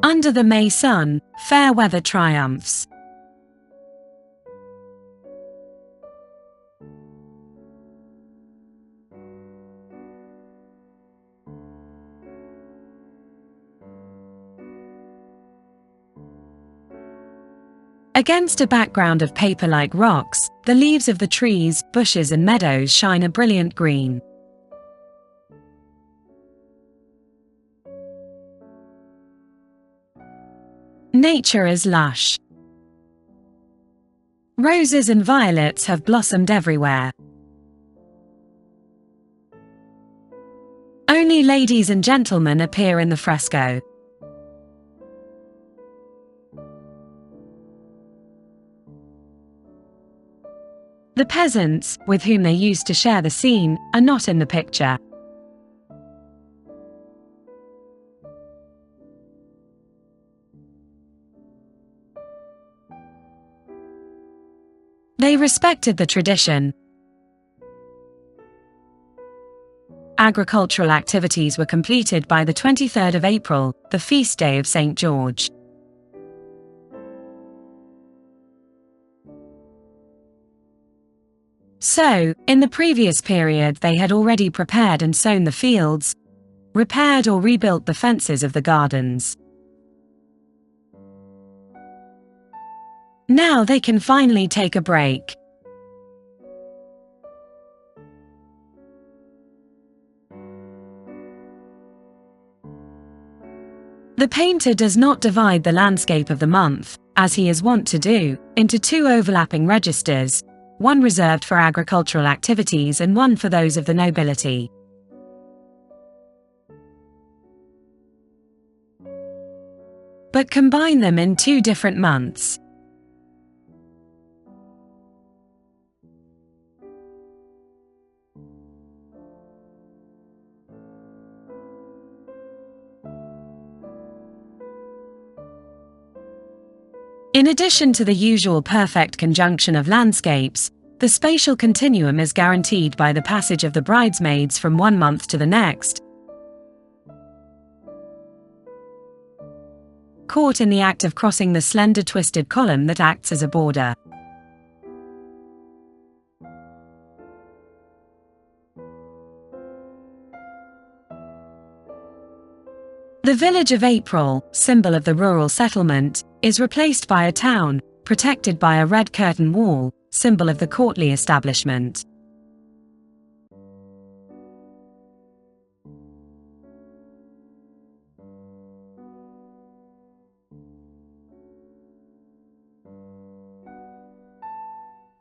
Under the May sun, fair weather triumphs. Against a background of paper-like rocks, the leaves of the trees, bushes and meadows shine a brilliant green. Nature is lush. Roses and violets have blossomed everywhere. Only ladies and gentlemen appear in the fresco. The peasants, with whom they used to share the scene, are not in the picture. They respected the tradition. Agricultural activities were completed by the 23rd of April, the feast day of St. George. So, in the previous period they had already prepared and sown the fields, repaired or rebuilt the fences of the gardens. Now they can finally take a break. The painter does not divide the landscape of the month, as he is wont to do, into two overlapping registers, one reserved for agricultural activities and one for those of the nobility. But combine them in two different months. In addition to the usual perfect conjunction of landscapes, the spatial continuum is guaranteed by the passage of the bridesmaids from one month to the next, caught in the act of crossing the slender twisted column that acts as a border. The village of April, symbol of the rural settlement, is replaced by a town, protected by a red curtain wall, symbol of the courtly establishment.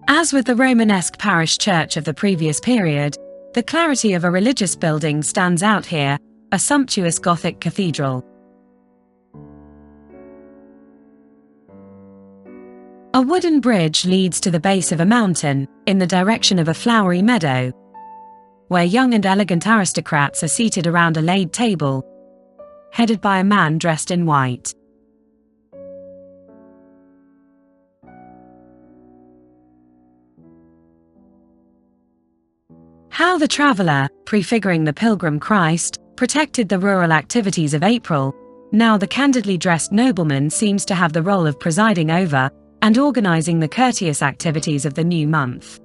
As with the Romanesque parish church of the previous period, the clarity of a religious building stands out here, a sumptuous Gothic cathedral. A wooden bridge leads to the base of a mountain, in the direction of a flowery meadow, where young and elegant aristocrats are seated around a laid table, headed by a man dressed in white. How the traveller, prefiguring the pilgrim Christ, protected the rural activities of April, now the candidly dressed nobleman seems to have the role of presiding over and organizing the courteous activities of the new month.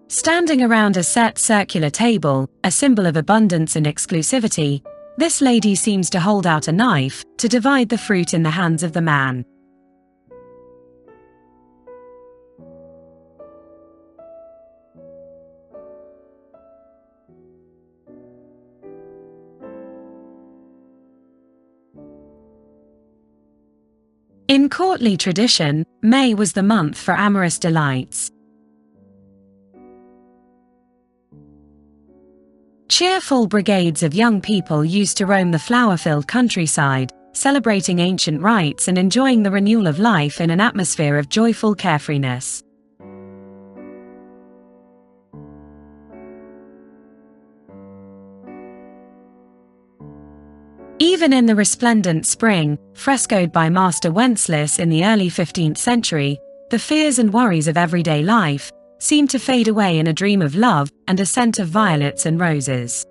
Standing around a set circular table, a symbol of abundance and exclusivity, this lady seems to hold out a knife to divide the fruit in the hands of the man. In courtly tradition, May was the month for amorous delights. Cheerful brigades of young people used to roam the flower-filled countryside, celebrating ancient rites and enjoying the renewal of life in an atmosphere of joyful carefreeness. Even in the resplendent spring, frescoed by Master Wenceslas in the early 15th century, the fears and worries of everyday life, seem to fade away in a dream of love and a scent of violets and roses.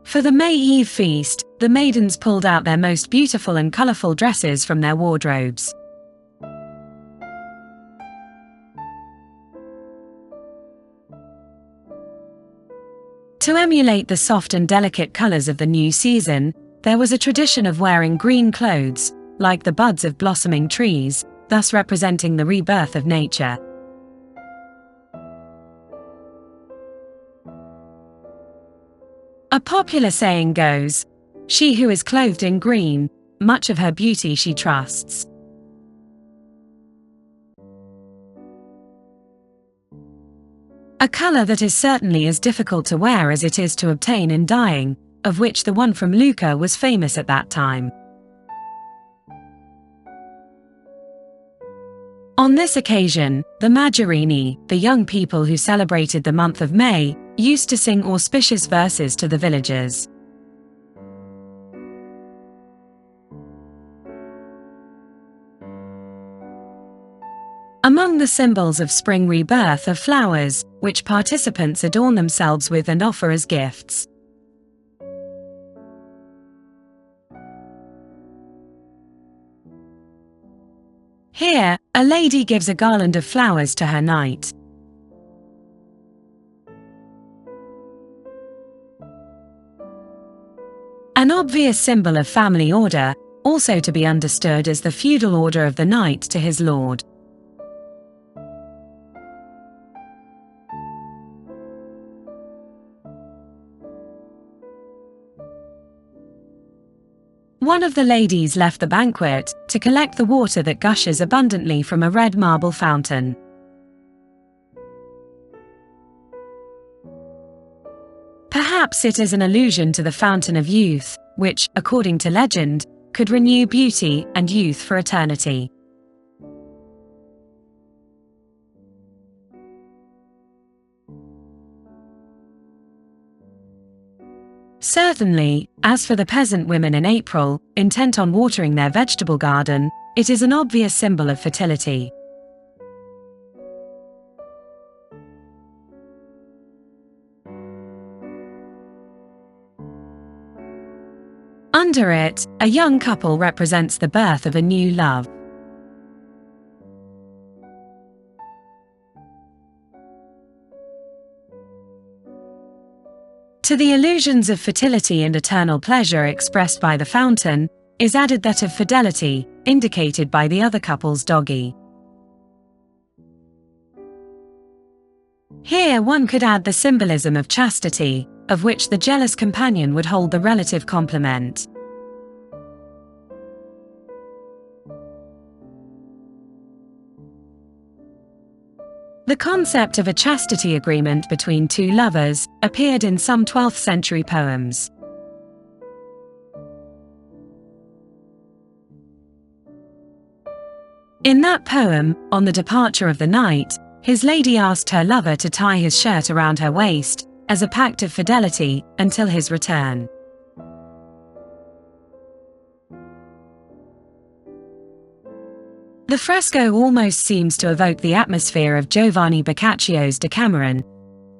For the May Eve feast, the maidens pulled out their most beautiful and colourful dresses from their wardrobes. To emulate the soft and delicate colours of the new season, there was a tradition of wearing green clothes, like the buds of blossoming trees, thus representing the rebirth of nature. A popular saying goes, "She who is clothed in green, much of her beauty she trusts." A colour that is certainly as difficult to wear as it is to obtain in dyeing, of which the one from Lucca was famous at that time. On this occasion, the Maggiorini, the young people who celebrated the month of May, used to sing auspicious verses to the villagers. Among the symbols of spring rebirth are flowers, which participants adorn themselves with and offer as gifts. Here, a lady gives a garland of flowers to her knight. An obvious symbol of family order, also to be understood as the feudal order of the knight to his lord. One of the ladies left the banquet to collect the water that gushes abundantly from a red marble fountain. Perhaps it is an allusion to the fountain of youth, which, according to legend, could renew beauty and youth for eternity. Certainly, as for the peasant women in April, intent on watering their vegetable garden, it is an obvious symbol of fertility. Under it, a young couple represents the birth of a new love. To the illusions of fertility and eternal pleasure expressed by the fountain, is added that of fidelity, indicated by the other couple's doggy. Here one could add the symbolism of chastity, of which the jealous companion would hold the relative complement. The concept of a chastity agreement between two lovers appeared in some 12th century poems. In that poem, on the departure of the knight, his lady asked her lover to tie his shirt around her waist, as a pact of fidelity, until his return. The fresco almost seems to evoke the atmosphere of Giovanni Boccaccio's Decameron,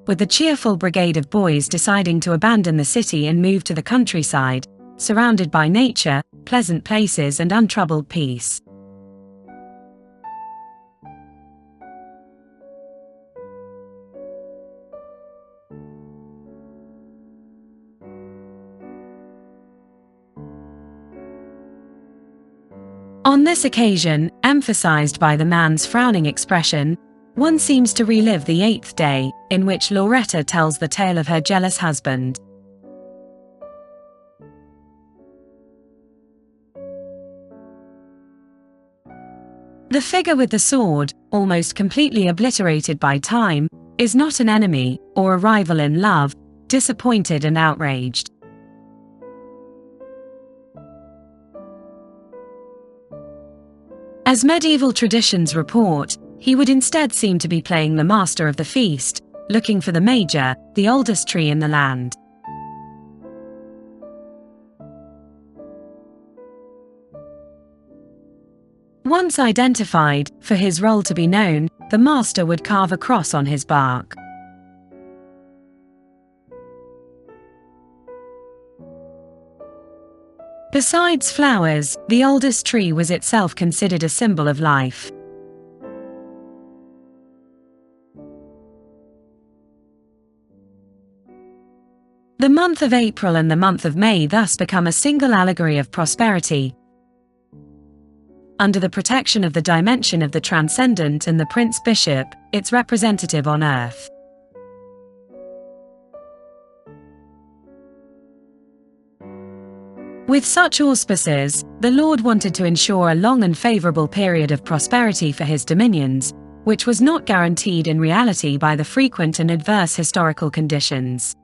with the cheerful brigade of boys deciding to abandon the city and move to the countryside, surrounded by nature, pleasant places and untroubled peace. On this occasion, emphasized by the man's frowning expression, one seems to relive the 8th day, in which Lauretta tells the tale of her jealous husband. The figure with the sword, almost completely obliterated by time, is not an enemy, or a rival in love, disappointed and outraged. As medieval traditions report, He would instead seem to be playing the master of the feast, looking for the major, the oldest tree in the land. Once identified, for his role to be known, the master would carve a cross on his bark. Besides flowers, the oldest tree was itself considered a symbol of life. The month of April and the month of May thus become a single allegory of prosperity, under the protection of the dimension of the transcendent and the prince-bishop, its representative on earth. With such auspices, the Lord wanted to ensure a long and favorable period of prosperity for his dominions, which was not guaranteed in reality by the frequent and adverse historical conditions.